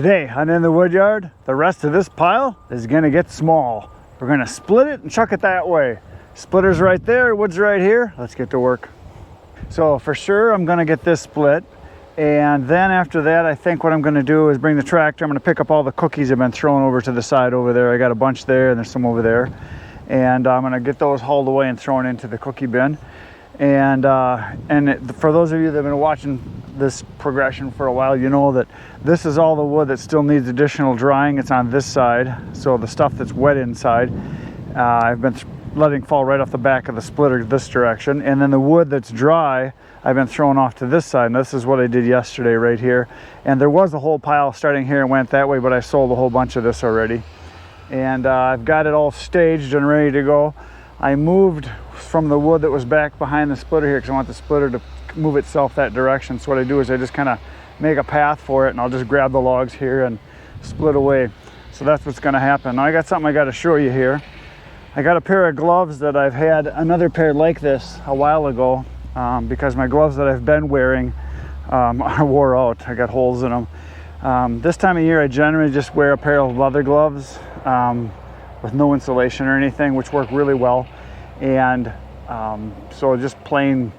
Today on In the Woodyard, the rest of this pile is gonna get small. We're gonna split it and chuck it that way. Splitter's right there, wood's right here. Let's get to work. So for sure, I'm gonna get this split. And then after that, I think what I'm gonna do is bring the tractor. I'm gonna pick up all the cookies I've been throwing over to the side over there. I got a bunch there and there's some over there. And I'm gonna get those hauled away and thrown into the cookie bin. And for those of you that have been watching this progression for a while, you know that this is all the wood that still needs additional drying. It's on this side. So the stuff that's wet inside, I've been letting fall right off the back of the splitter this direction. And then the wood that's dry, I've been throwing off to this side. And this is what I did yesterday right here. And there was a whole pile starting here and went that way, but I sold a whole bunch of this already. And I've got it all staged and ready to go. I moved from the wood that was back behind the splitter here because I want the splitter to move itself that direction. So what I do is I just kind of make a path for it and I'll just grab the logs here and split away. So that's what's going to happen. Now I got something I got to show you here. I got a pair of gloves that I've had another pair like this a while ago because my gloves that I've been wearing are wore out. I got holes in them. This time of year I generally just wear a pair of leather gloves with no insulation or anything, which work really well. And so just plain,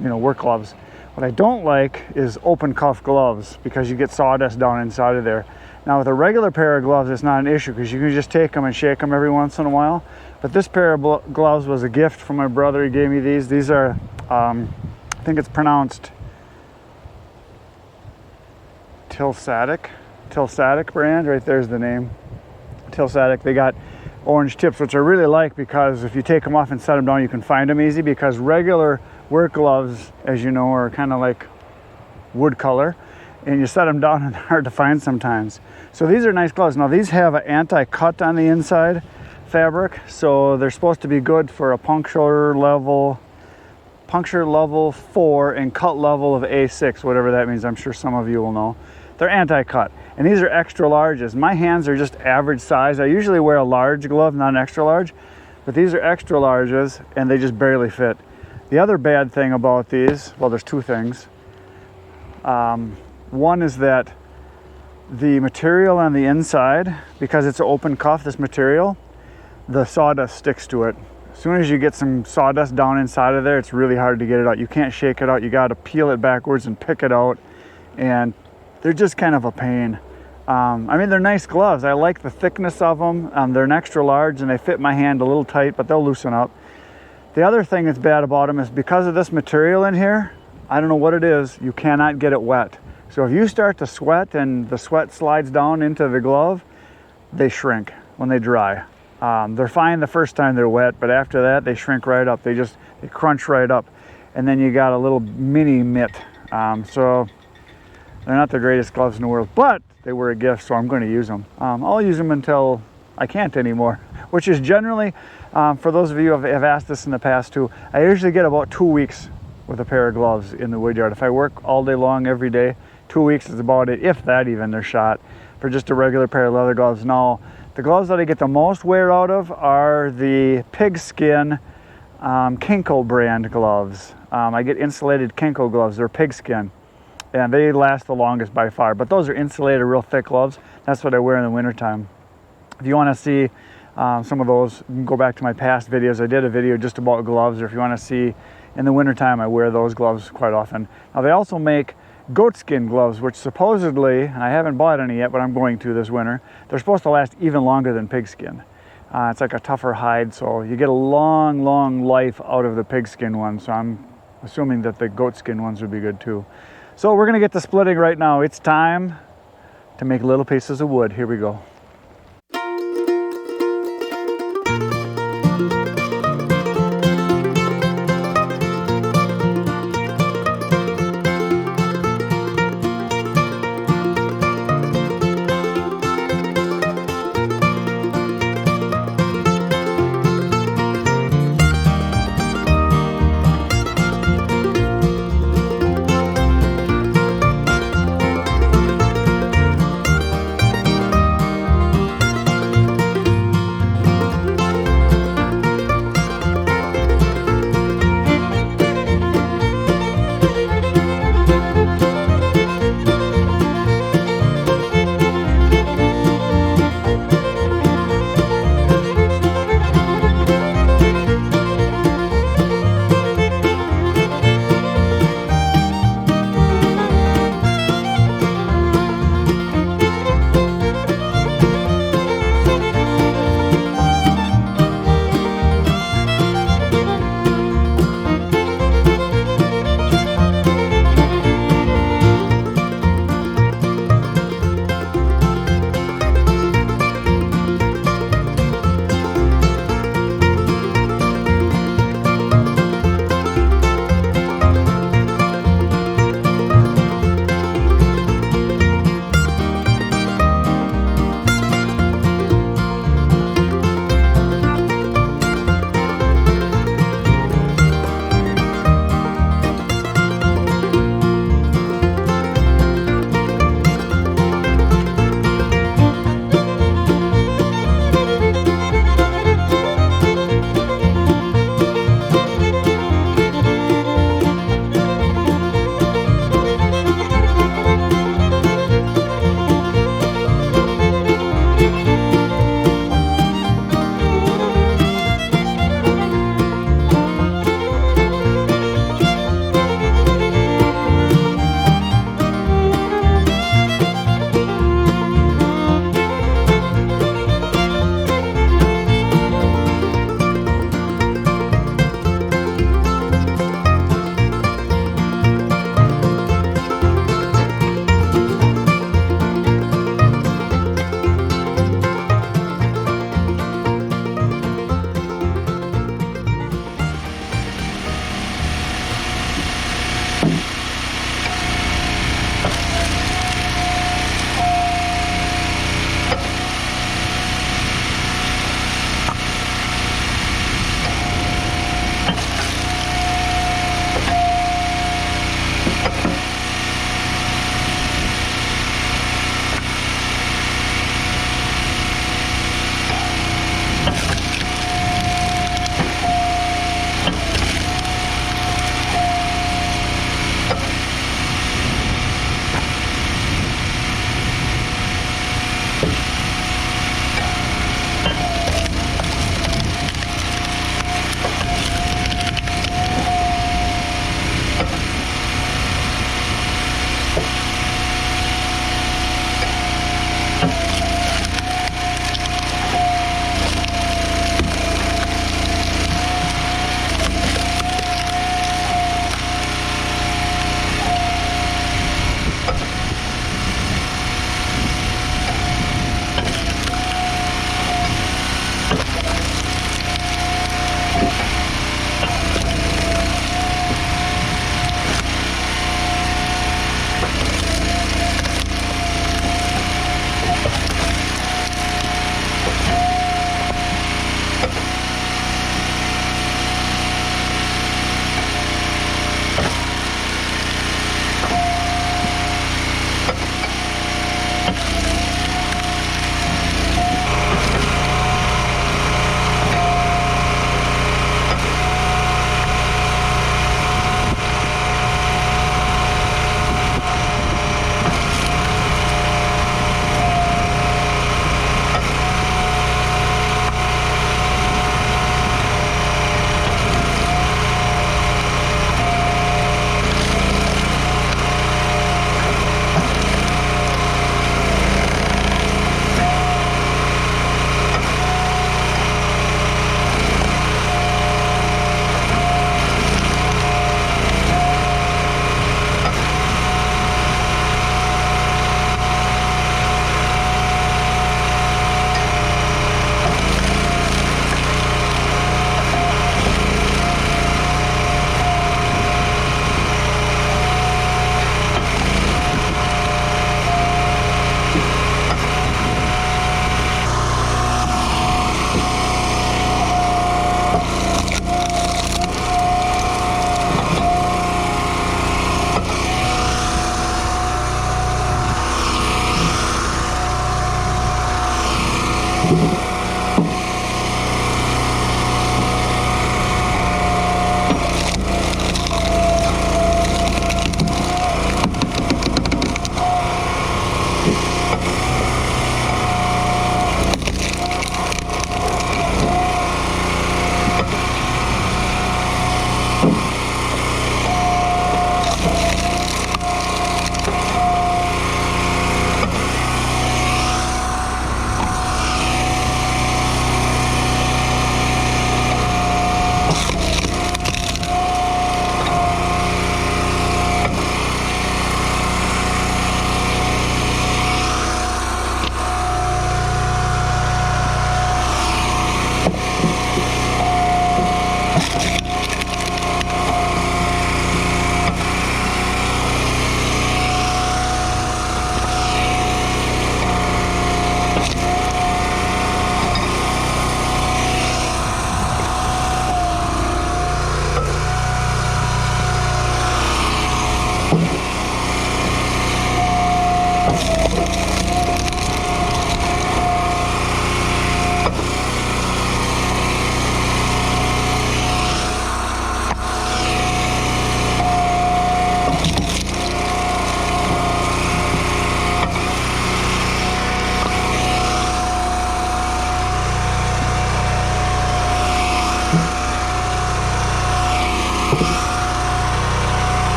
work gloves. What I don't like is open cuff gloves because you get sawdust down inside of there. Now with a regular pair of gloves, it's not an issue because you can just take them and shake them every once in a while. But this pair of gloves was a gift from my brother. He gave me these. These are, I think it's pronounced Tilsadek brand. Right there's the name. Tilsadek. They got orange tips, which I really like because if you take them off and set them down, you can find them easy because regular work gloves, as you know, are kind of like wood color and you set them down and they're hard to find sometimes. So these are nice gloves. Now these have an anti-cut on the inside fabric, so they're supposed to be good for a puncture level 4 and cut level of A6, whatever that means. I'm sure some of you will know. They're anti-cut. And these are extra larges. My hands are just average size. I usually wear a large glove, not an extra large, but these are extra larges and they just barely fit. The other bad thing about these, well, there's two things. One is that the material on the inside, because it's an open cuff, this material, the sawdust sticks to it. As soon as you get some sawdust down inside of there, it's really hard to get it out. You can't shake it out. You got to peel it backwards and pick it out. And they're just kind of a pain. I mean, they're nice gloves. I like the thickness of them. They're an extra large and they fit my hand a little tight, but they'll loosen up. The other thing that's bad about them is because of this material in here, I don't know what it is, you cannot get it wet. So if you start to sweat and the sweat slides down into the glove, they shrink when they dry. They're fine the first time they're wet, but after that, they shrink right up. They crunch right up. And then you got a little mini mitt. So they're not the greatest gloves in the world, but they were a gift, so I'm going to use them. I'll use them until I can't anymore, which is generally, for those of you who have asked this in the past too, I usually get about 2 weeks with a pair of gloves in the woodyard. If I work all day long every day, 2 weeks is about it, if that even, they're shot for just a regular pair of leather gloves. Now, the gloves that I get the most wear out of are the pigskin Kinko brand gloves. I get insulated Kinko gloves. They're pigskin. And they last the longest by far. But those are insulated, real thick gloves. That's what I wear in the wintertime. If you want to see some of those, you can go back to my past videos. I did a video just about gloves, or if you want to see, in the wintertime, I wear those gloves quite often. Now, they also make goatskin gloves, which supposedly, and I haven't bought any yet, but I'm going to this winter, they're supposed to last even longer than pigskin. It's like a tougher hide, so you get a long, long life out of the pigskin ones. So I'm assuming that the goatskin ones would be good too. So we're going to get to splitting right now. It's time to make little pieces of wood. Here we go.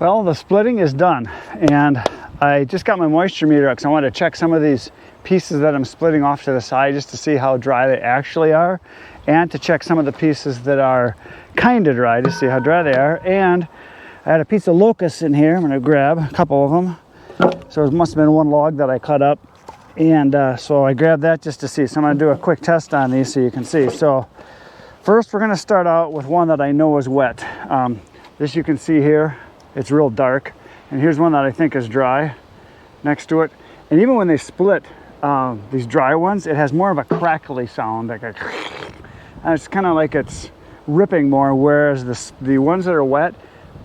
Well, the splitting is done, and I just got my moisture meter out because I wanted to check some of these pieces that I'm splitting off to the side just to see how dry they actually are, and to check some of the pieces that are kind of dry to see how dry they are. And I had a piece of locust in here. I'm going to grab a couple of them. So it must have been one log that I cut up, and so I grabbed that just to see. So I'm going to do a quick test on these so you can see. So first we're going to start out with one that I know is wet. This you can see here, it's real dark, and here's one that I think is dry next to it. And even when they split these dry ones, it has more of a crackly sound, like a and it's kind of like it's ripping more, whereas the ones that are wet,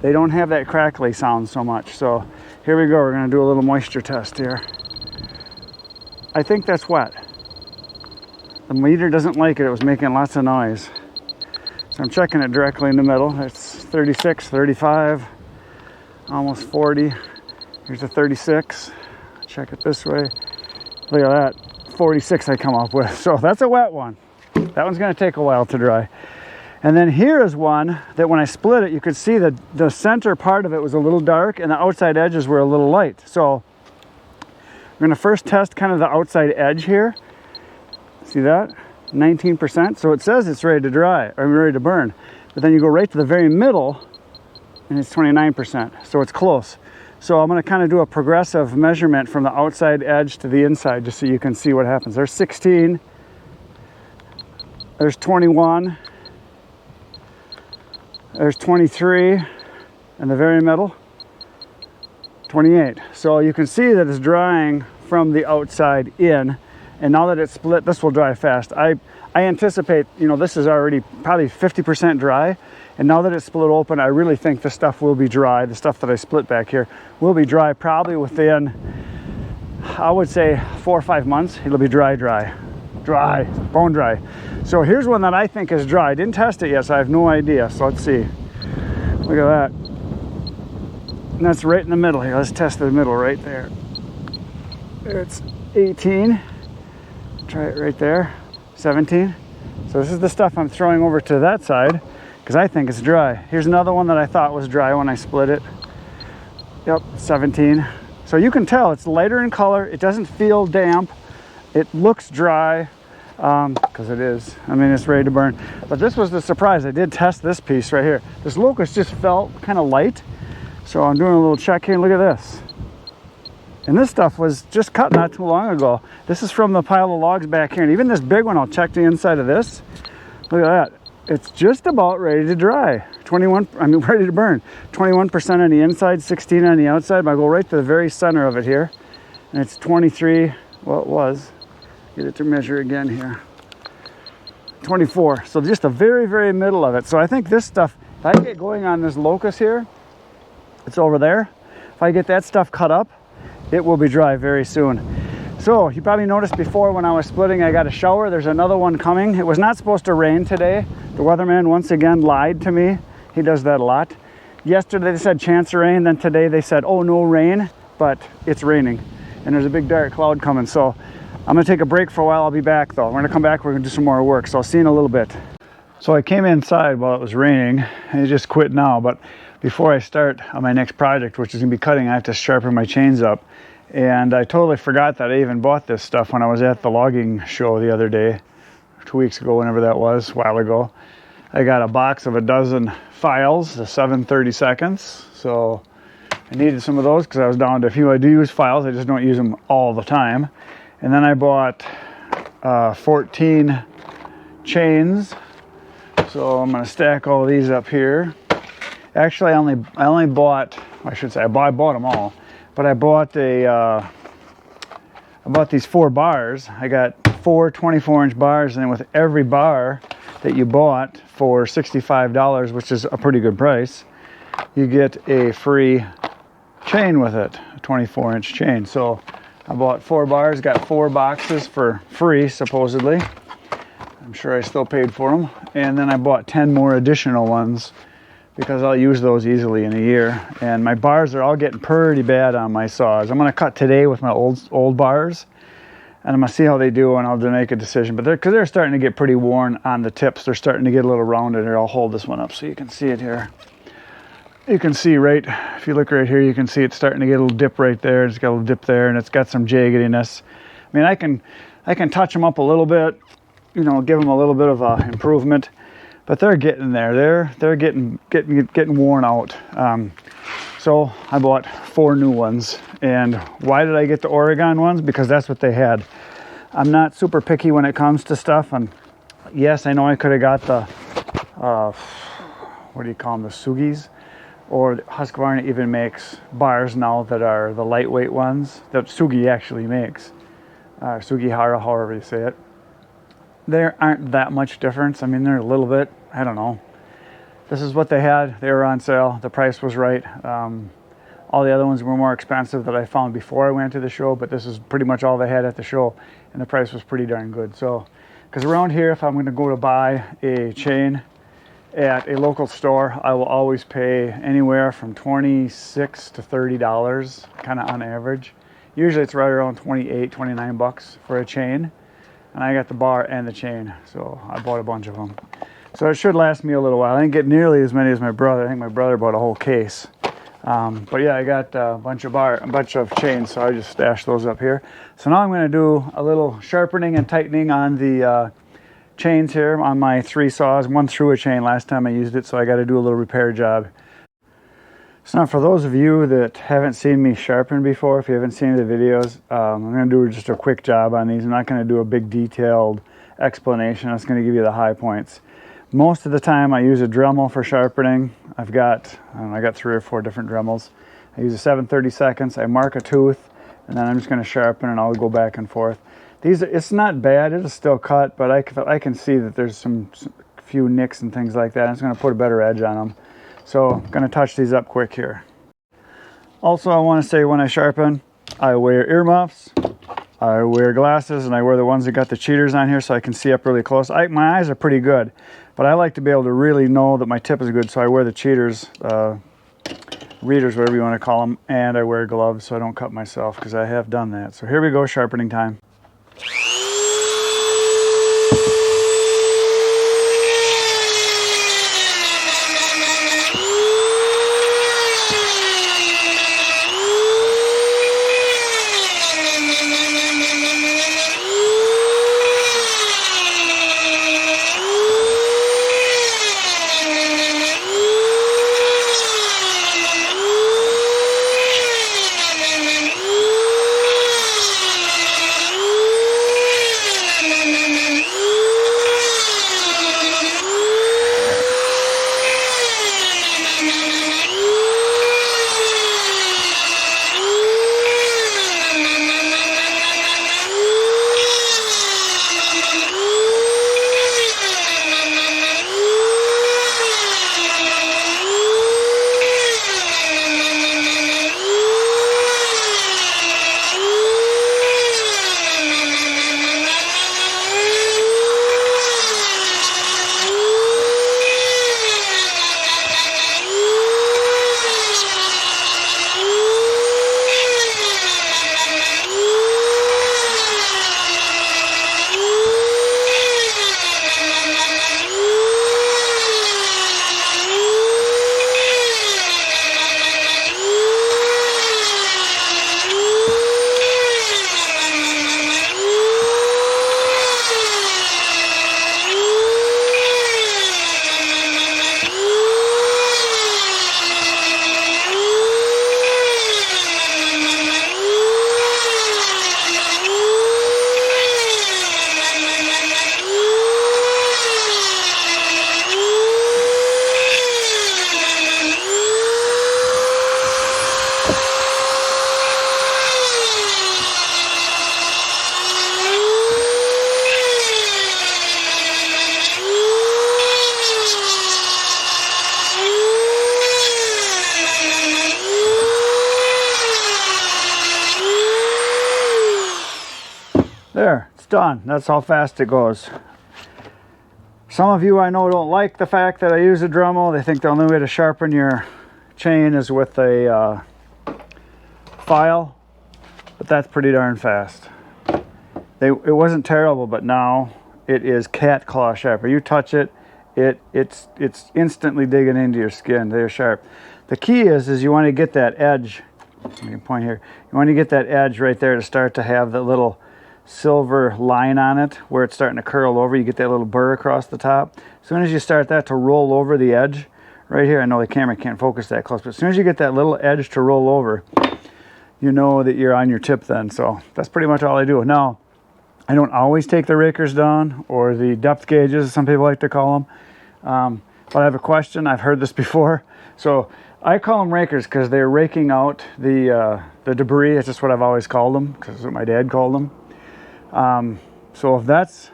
they don't have that crackly sound so much. So here we go, we're going to do a little moisture test here. I think that's wet. The meter doesn't like it, it was making lots of noise. So I'm checking it directly in the middle. It's 36, 35, almost 40. Here's a 36. Check it this way. Look at that, 46 I come up with. So that's a wet one. That one's going to take a while to dry. And then here is one that when I split it, you could see that the center part of it was a little dark and the outside edges were a little light. So we're going to first test kind of the outside edge here. See that? 19%. So it says it's ready to dry, or ready to burn. But then you go right to the very middle and it's 29%. So it's close. So I'm going to kind of do a progressive measurement from the outside edge to the inside just so you can see what happens. There's 16. There's 21. There's 23 in the very middle, 28. So you can see that it's drying from the outside in, and now that it's split, this will dry fast. I anticipate, you know, this is already probably 50% dry, and now that it's split open, I really think the stuff will be dry. The stuff that I split back here will be dry probably within, I would say, 4 or 5 months. It'll be dry, bone dry. So here's one that I think is dry. I didn't test it yet, so I have no idea. So let's see. Look at that. And that's right in the middle here. Let's test the middle right there. It's 18. Try it right there. 17. So this is the stuff I'm throwing over to that side because I think it's dry. Here's another one that I thought was dry when I split it. Yep, 17. So you can tell it's lighter in color. It doesn't feel damp. It looks dry. Because it is. I mean, it's ready to burn. But this was the surprise. I did test this piece right here. This locust just felt kind of light. So I'm doing a little check here. Look at this. And this stuff was just cut not too long ago. This is from the pile of logs back here. And even this big one, I'll check the inside of this. Look at that. It's just about ready to dry. Ready to burn. 21% on the inside, 16 on the outside. But I go right to the very center of it here. And it's 23. Well, it was. Get it to measure again here. 24. So just the very, very middle of it. So I think this stuff, if I get going on this locust here, it's over there. If I get that stuff cut up, it will be dry very soon. So you probably noticed before when I was splitting, I got a shower. There's another one coming. It was not supposed to rain today. The weatherman once again lied to me. He does that a lot. Yesterday they said chance of rain. Then today they said, oh, no rain, but it's raining. And there's a big dark cloud coming. So I'm going to take a break for a while. I'll be back though. We're going to come back. We're going to do some more work. So I'll see you in a little bit. So I came inside while it was raining and it just quit now. But before I start on my next project, which is going to be cutting, I have to sharpen my chains up. And I totally forgot that I even bought this stuff when I was at the logging show the other day, 2 weeks ago, whenever that was, a while ago. I got a box of a dozen files, the 7/32. So I needed some of those because I was down to a few. I do use files, I just don't use them all the time. And then I bought 14 chains. So I'm going to stack all of these up here. Actually, I only bought, I should say, I bought them all. But I bought these 4 bars. I got 4 24-inch bars, and then with every bar that you bought for $65, which is a pretty good price, you get a free chain with it, a 24-inch chain. So I bought 4 bars, got 4 boxes for free, supposedly. I'm sure I still paid for them. And then I bought 10 more additional ones because I'll use those easily in a year. And my bars are all getting pretty bad on my saws. I'm going to cut today with my old bars, and I'm going to see how they do, and I'll make a decision. But because they're starting to get pretty worn on the tips, they're starting to get a little rounded. Here, I'll hold this one up so you can see it here. you can see right, if you look right here, you can see it's starting to get a little dip right there. It's got a little dip there, and it's got some jaggediness. I mean, I can touch them up a little bit, you know, give them a little bit of improvement, but they're getting there. They're getting worn out. So I bought 4 new ones. And why did I get the Oregon ones? Because that's what they had. I'm not super picky when it comes to stuff, and yes, I know I could have got the what do you call them, the Sugis, or Husqvarna even makes bars now that are the lightweight ones that Sugi actually makes, Sugihara, however you say it. There aren't that much difference. I mean, they're a little bit, I don't know. This is what they had. They were on sale. The price was right. All the other ones were more expensive that I found before I went to the show, but this is pretty much all they had at the show, and the price was pretty darn good. So, because around here, if I'm going to go to buy a chain at a local store, I will always pay anywhere from $26 to $30, kind of on average. Usually it's right around 28, 29 bucks for a chain. And I got the bar and the chain, so I bought a bunch of them. So it should last me a little while. I didn't get nearly as many as my brother. I think my brother bought a whole case. But yeah, I got a bunch of chains, so I just stashed those up here. So now I'm going to do a little sharpening and tightening on the chains here on my 3 saws. One threw a chain last time I used it, so I got to do a little repair job. So now for those of you that haven't seen me sharpen before, if you haven't seen the videos, I'm going to do just a quick job on these. I'm not going to do a big detailed explanation. I'm just going to give you the high points. Most of the time I use a Dremel for sharpening. I got 3 or 4 different Dremels. I use a 7/32. I mark a tooth, and then I'm just going to sharpen, and I'll go back and forth. It's not bad. It'll still cut, but I can see that there's some few nicks and things like that. I'm just going to put a better edge on them. So I'm going to touch these up quick here. Also, I want to say when I sharpen, I wear earmuffs, I wear glasses, and I wear the ones that got the cheaters on here so I can see up really close. My eyes are pretty good, but I like to be able to really know that my tip is good, so I wear the cheaters, readers, whatever you want to call them, and I wear gloves so I don't cut myself, because I have done that. So here we go, sharpening time. There, it's done. That's how fast it goes. Some of you I know don't like the fact that I use a Dremel. They think the only way to sharpen your chain is with a file, but that's pretty darn fast. It wasn't terrible, but now it is cat claw sharp. You touch it, it's instantly digging into your skin. They're sharp. The key is you want to get that edge. Let me point here. You want to get that edge right there to start to have the little silver line on it where it's starting to curl over. You get that little burr across the top. As soon as you start that to roll over the edge, right here, I know the camera can't focus that close, but as soon as you get that little edge to roll over, you know that you're on your tip then. So that's pretty much all I do. Now, I don't always take the rakers down, or the depth gauges, some people like to call them. But I have a question. I've heard this before. So I call them rakers because they're raking out the debris. It's just what I've always called them, because it's what my dad called them. So if that's,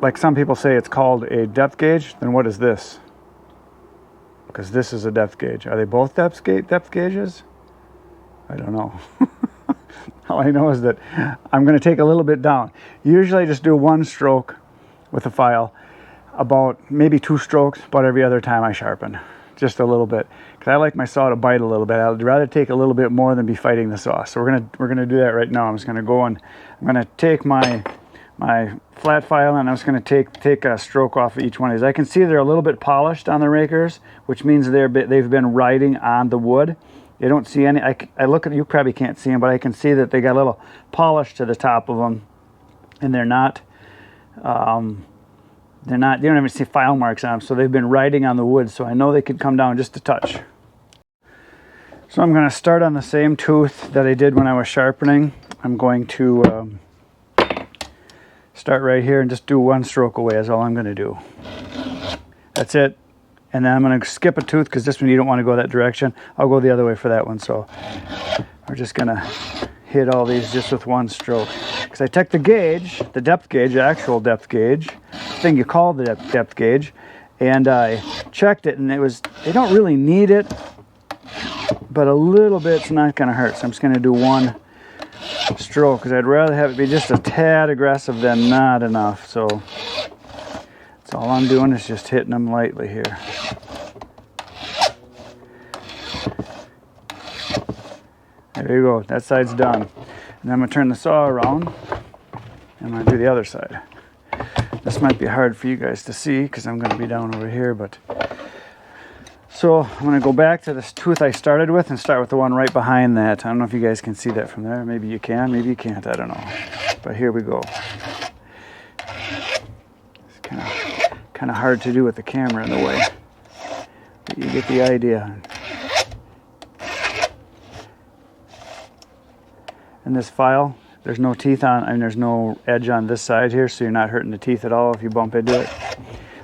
like some people say it's called a depth gauge, then what is this? Because this is a depth gauge. Are they both depth gauges? I don't know. All I know is that I'm going to take a little bit down. Usually I just do one stroke with a file, about maybe 2 strokes about every other time I sharpen. Just a little bit, because I like my saw to bite a little bit. I'd rather take a little bit more than be fighting the saw. So we're gonna do that right now. I'm just gonna go and I'm gonna take my flat file, and I'm just gonna take a stroke off of each one of these. I can see they're a little bit polished on the rakers, which means they've been riding on the wood. You don't see any. I look at, you probably can't see them, but I can see that they got a little polish to the top of them, and they're not. You don't even see file marks on them, so they've been riding on the wood, so I know they could come down just a touch. So I'm going to start on the same tooth that I did when I was sharpening. I'm going to start right here and just do 1 stroke away is all I'm going to do. That's it. And then I'm going to skip a tooth because this one you don't want to go that direction. I'll go the other way for that one. So we're just going to hit all these just with 1 stroke. Because I took the gauge, the depth gauge, the actual depth gauge, thing you call the depth gauge, and I checked it, and they don't really need it, but a little bit's not going to hurt. So I'm just going to do 1 stroke because I'd rather have it be just a tad aggressive than not enough. So that's all I'm doing, is just hitting them lightly here. There you go. That side's done. And I'm going to turn the saw around, and I'm going to do the other side. This might be hard for you guys to see because I'm going to be down over here, but so I'm going to go back to this tooth I started with and start with the one right behind that. I don't know if you guys can see that from there. Maybe you can, maybe you can't. I don't know. But here we go. It's kind of hard to do with the camera in the way, but you get the idea. And this file, there's no teeth on, and there's no edge on this side here, so you're not hurting the teeth at all if you bump into it.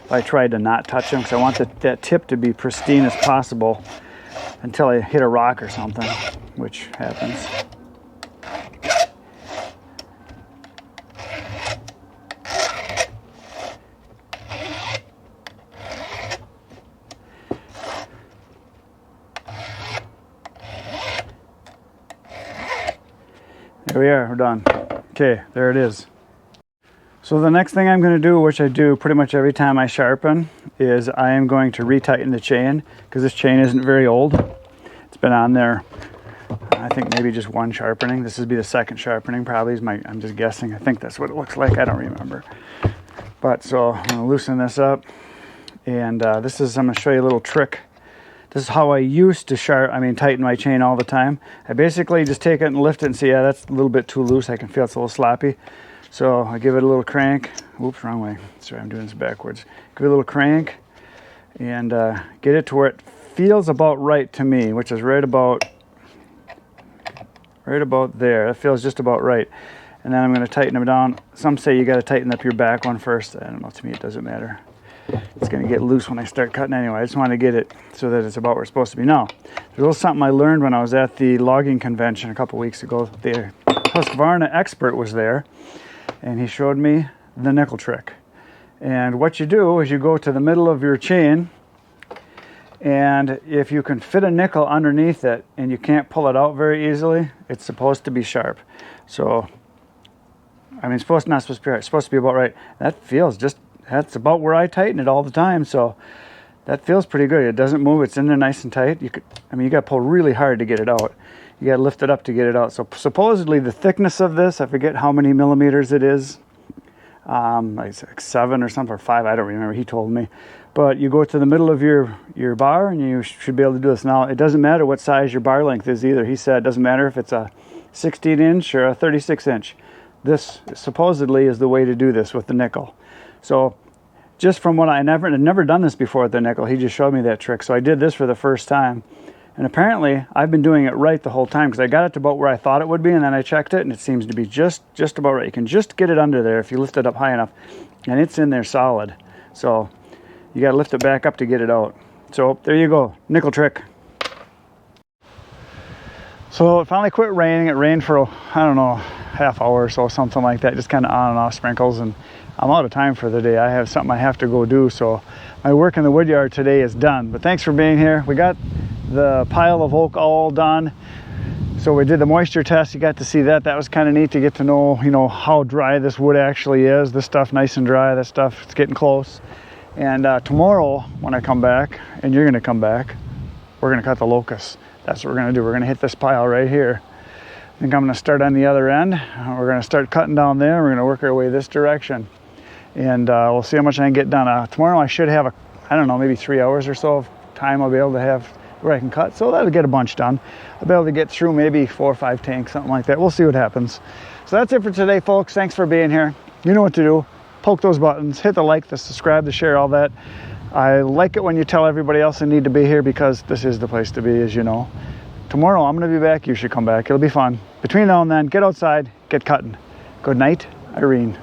I tried to not touch them because I want that tip to be pristine as possible until I hit a rock or something, which happens. There we are, we're done. Okay, there it is. So the next thing I'm going to do, which I do pretty much every time I sharpen, is I am going to retighten the chain, because this chain isn't very old. It's been on there, I think maybe just 1 sharpening. This would be the 2nd sharpening probably, I'm just guessing. I think that's what it looks like, I don't remember. But so I'm going to loosen this up, and I'm going to show you a little trick. This is how I used to tighten my chain all the time. I basically just take it and lift it and see, yeah, that's a little bit too loose. I can feel it's a little sloppy. So I give it a little crank. Oops, wrong way. Sorry, I'm doing this backwards. Give it a little crank and get it to where it feels about right to me, which is right about there. That feels just about right. And then I'm going to tighten them down. Some say you got to tighten up your back one first. I don't know, to me it doesn't matter. It's going to get loose when I start cutting anyway. I just want to get it so that it's about where it's supposed to be. Now, there's a little something I learned when I was at the logging convention a couple weeks ago. The Husqvarna expert was there, and he showed me the nickel trick. And what you do is you go to the middle of your chain, and if you can fit a nickel underneath it and you can't pull it out very easily, it's supposed to be sharp. So, it's not supposed to be right. It's supposed to be about right. That's about where I tighten it all the time, so that feels pretty good. It doesn't move, it's in there nice and tight. You got to pull really hard to get it out. You got to lift it up to get it out. So supposedly the thickness of this, I forget how many millimeters it is. like 7 or something, or 5, I don't remember, he told me. But you go to the middle of your bar and you should be able to do this. Now, it doesn't matter what size your bar length is either. He said it doesn't matter if it's a 16-inch or a 36-inch. This supposedly is the way to do this with the nickel. So just from what I never done this before with the nickel, he just showed me that trick. So I did this for the first time. And apparently I've been doing it right the whole time, because I got it to about where I thought it would be, and then I checked it and it seems to be just about right. You can just get it under there if you lift it up high enough, and it's in there solid. So you got to lift it back up to get it out. So there you go, nickel trick. So it finally quit raining. It rained for, I don't know, half hour or so, something like that, just kind of on and off sprinkles, and I'm out of time for the day. I have something I have to go do, so my work in the wood yard today is done. But thanks for being here. We got the pile of oak all done. So we did the moisture test. You got to see that. That was kind of neat to get to know, you know, how dry this wood actually is. This stuff nice and dry. That stuff, it's getting close. And tomorrow when I come back, and you're gonna come back, we're gonna cut the locusts. That's what we're gonna do. We're gonna hit this pile right here. I think I'm gonna start on the other end. We're gonna start cutting down there. We're gonna work our way this direction. And we'll see how much I can get done. Tomorrow I should have I don't know, maybe 3 hours or so of time I'll be able to have where I can cut. So that'll get a bunch done. I'll be able to get through maybe 4 or 5 tanks, something like that. We'll see what happens. So that's it for today, folks. Thanks for being here. You know what to do. Poke those buttons, hit the like, the subscribe, the share, all that. I like it when you tell everybody else they need to be here, because this is the place to be, as you know. Tomorrow I'm going to be back. You should come back. It'll be fun. Between now and then, get outside, get cutting. Good night, Irene.